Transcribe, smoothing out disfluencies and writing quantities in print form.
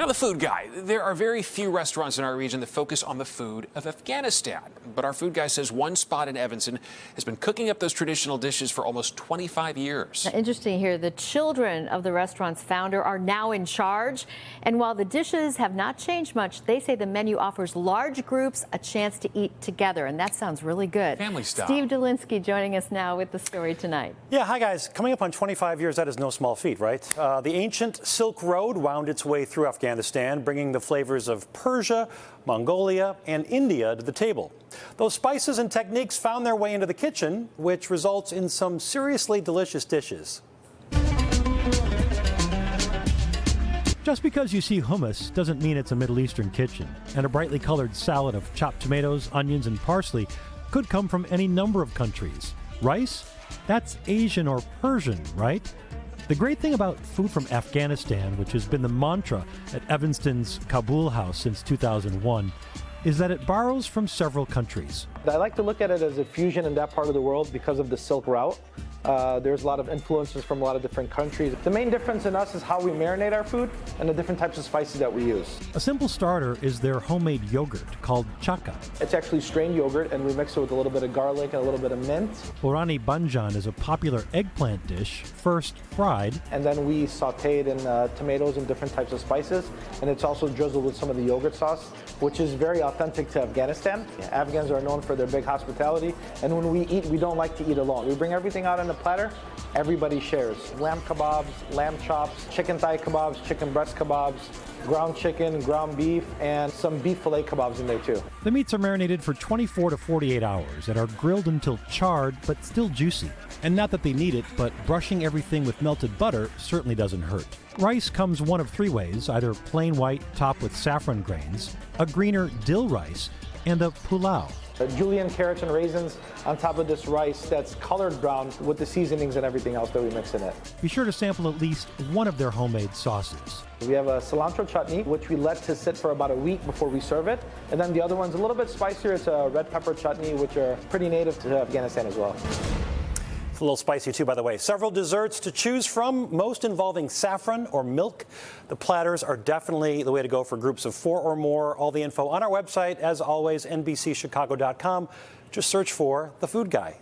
Now, the food guy. There are very few restaurants in our region that focus on the food of Afghanistan. But our food guy says one spot in Evanston has been cooking up those traditional dishes for almost 25 years. Now, interesting here, the children of the restaurant's founder are now in charge. And while the dishes have not changed much, they say the menu offers large groups a chance to eat together. And that sounds really good. Family style. Steve Dolinsky joining us now with the story tonight. Yeah, hi guys. Coming up on 25 years, that is no small feat, right? The ancient Silk Road wound its way through Afghanistan, bringing the flavors of Persia, Mongolia, and India to the table. Those spices and techniques found their way into the kitchen, which results in some seriously delicious dishes. Just because you see hummus doesn't mean it's a Middle Eastern kitchen, and a brightly colored salad of chopped tomatoes, onions, and parsley could come from any number of countries. Rice? That's Asian or Persian, right? The great thing about food from Afghanistan, which has been the mantra at Evanston's Kabul house since 2001, is that it borrows from several countries. I like to look at it as a fusion in that part of the world because of the Silk Route. There's a lot of influences from a lot of different countries. The main difference in us is how we marinate our food and the different types of spices that we use. A simple starter is their homemade yogurt called chaka. It's actually strained yogurt, and we mix it with a little bit of garlic and a little bit of mint. Borani banjan is a popular eggplant dish, first fried. And then we sauteed in tomatoes and different types of spices. And it's also drizzled with some of the yogurt sauce, which is very authentic to Afghanistan. Afghans are known for their big hospitality. And when we eat, we don't like to eat alone. We bring everything out on a platter, everybody shares. Lamb kebabs, lamb chops, chicken thigh kebabs, chicken breast kebabs, ground chicken, ground beef, and some beef fillet kebabs in there too. The meats are marinated for 24 to 48 hours and are grilled until charred but still juicy. And not that they need it, but brushing everything with melted butter certainly doesn't hurt. Rice comes one of three ways, either plain white topped with saffron grains, a greener dill rice, and a pulao. Julienne carrots and raisins on top of this rice that's colored brown with the seasonings and everything else that we mix in it. Be sure to sample at least one of their homemade sauces. We have a cilantro chutney, which we let to sit for about a week before we serve it. And then the other one's a little bit spicier. It's a red pepper chutney, which are pretty native to Afghanistan as well. It's a little spicy too, by the way. Several desserts to choose from, most involving saffron or milk. The platters are definitely the way to go for groups of 4 or more. All the info on our website, as always, NBCChicago.com. Just search for The Food Guy.